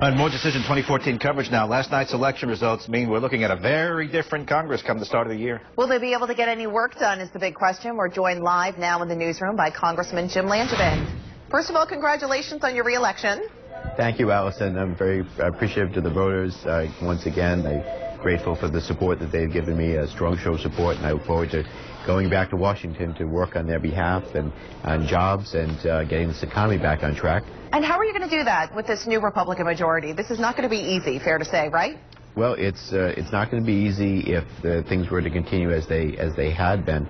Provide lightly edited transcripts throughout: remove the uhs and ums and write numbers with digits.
And more Decision 2014 coverage now. Last night's election results mean we're looking at a very different Congress come the start of the year. Will they be able to get any work done is the big question. We're joined live now in the newsroom by Congressman Jim Langevin. First of all, congratulations on your re-election. Thank you, Allison. I'm very appreciative to the voters. Once again, I'm grateful for the support that they've given me, a strong show of support, and I look forward to going back to Washington to work on their behalf and on jobs and getting this economy back on track. And how are you going to do that with this new Republican majority? This is not going to be easy, fair to say, right? Well, it's not going to be easy if things were to continue as they had been.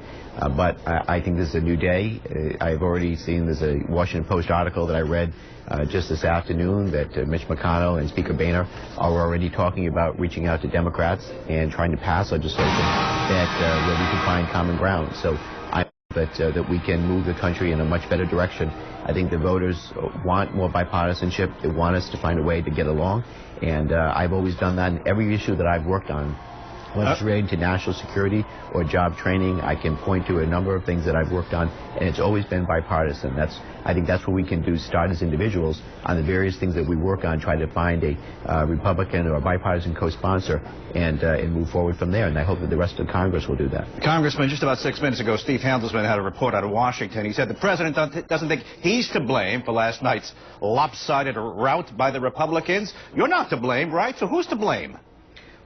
But I think this is a new day. I've already seen there's a Washington Post article that I read just this afternoon that Mitch McConnell and Speaker Boehner are already talking about reaching out to Democrats and trying to pass legislation that where we can find common ground. So I hope that we can move the country in a much better direction. I think the voters want more bipartisanship. They want us to find a way to get along. And I've always done that in every issue that I've worked on. Whether it's related to national security or job training, I can point to a number of things that I've worked on, and it's always been bipartisan. I think that's what we can do, start as individuals on the various things that we work on, try to find a Republican or a bipartisan co-sponsor and move forward from there. And I hope that the rest of Congress will do that. Congressman, just about 6 minutes ago, Steve Handelsman had a report out of Washington. He said the president doesn't think he's to blame for last night's lopsided rout by the Republicans. You're not to blame, right? So who's to blame?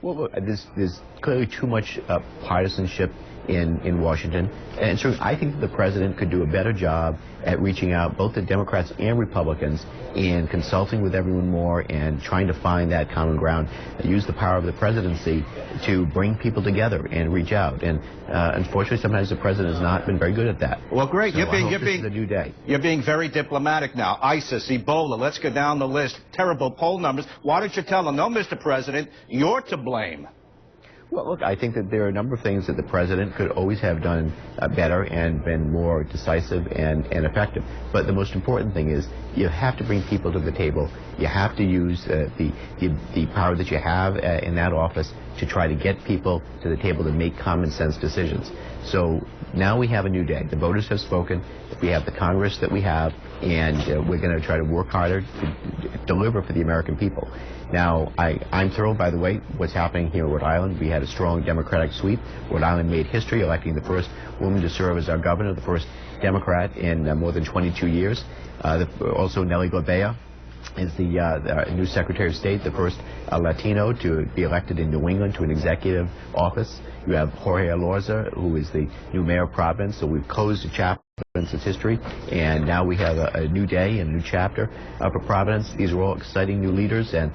Well, there's clearly too much partisanship in Washington, and so I think the president could do a better job at reaching out both to Democrats and Republicans and consulting with everyone more and trying to find that common ground, use the power of the presidency to bring people together and reach out. And unfortunately, sometimes the president has not been very good at that. Well, great. So this is a new day. You're being very diplomatic now. ISIS, Ebola, let's go down the list. Terrible poll numbers. Why don't you tell them, no, Mr. President, you're to blame? Well, look, I think that there are a number of things that the president could always have done better and been more decisive and effective. But the most important thing is you have to bring people to the table. You have to use the power that you have in that office to try to get people to the table to make common sense decisions. So now we have a new day. The voters have spoken. We have the Congress that we have, and we're going to try to work harder to deliver for the American people. Now, I'm thrilled, by the way, what's happening here in Rhode Island. We had a strong Democratic sweep. Rhode Island made history, electing the first woman to serve as our governor, the first Democrat in more than 22 years. Also, Nellie Gorbea is the new Secretary of State, the first Latino to be elected in New England to an executive office. You have Jorge Alorza, who is the new mayor of Providence. So we've closed a chapter in its history, and now we have a new day and a new chapter for Providence. These are all exciting new leaders, and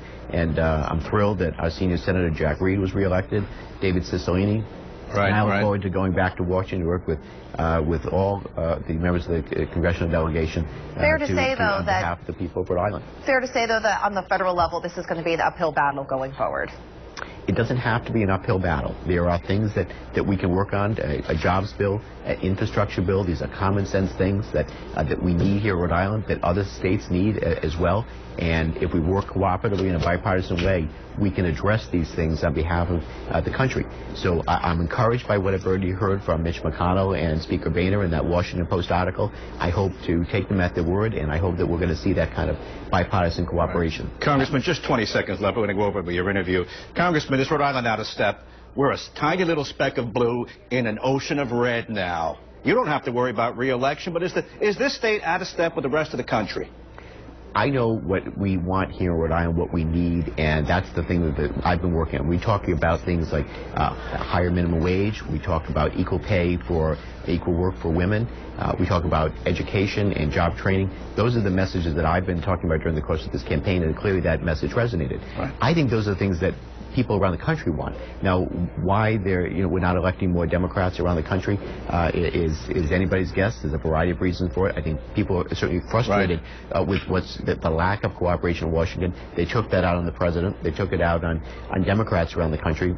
I'm thrilled that our senior Senator Jack Reed was reelected, David Cicilline. Right, and I look forward to going back to Washington to work with all the members of the congressional delegation Fair to say, though, on behalf of the people of Rhode Island. Fair to say, though, that on the federal level, this is going to be an uphill battle going forward. It doesn't have to be an uphill battle. There are things that we can work on, a jobs bill, an infrastructure bill. These are common sense things that we need here in Rhode Island, that other states need as well. And if we work cooperatively in a bipartisan way, we can address these things on behalf of the country. So I'm encouraged by what I've already heard from Mitch McConnell and Speaker Boehner in that Washington Post article. I hope to take them at their word, and I hope that we're going to see that kind of bipartisan cooperation. Right. Congressman, just 20 seconds left. We're going to go over with your interview. Congressman, is Rhode Island out of step? We're a tiny little speck of blue in an ocean of red now. You don't have to worry about re-election, but is this state out of step with the rest of the country? I know what we want here in Rhode Island, what we need, and that's the thing that I've been working on. We talk about things like higher minimum wage. We talk about equal pay for equal work for women. We talk about education and job training. Those are the messages that I've been talking about during the course of this campaign, and clearly that message resonated. Right. I think those are things that people around the country want. Now, why we're not electing more Democrats around the country is anybody's guess. There's a variety of reasons for it. I think people are certainly frustrated with the lack of cooperation in Washington. They took that out on the president. They took it out on Democrats around the country.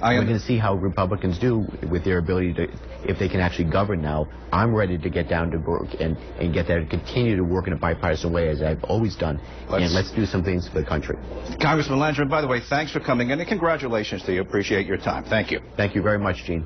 We're going to see how Republicans do with their ability to, if they can actually govern now. I'm ready to get down to work and get there and continue to work in a bipartisan way as I've always done. And let's do some things for the country. Congressman Langevin, by the way, thanks for coming in and congratulations to you. Appreciate your time. Thank you. Thank you very much, Gene.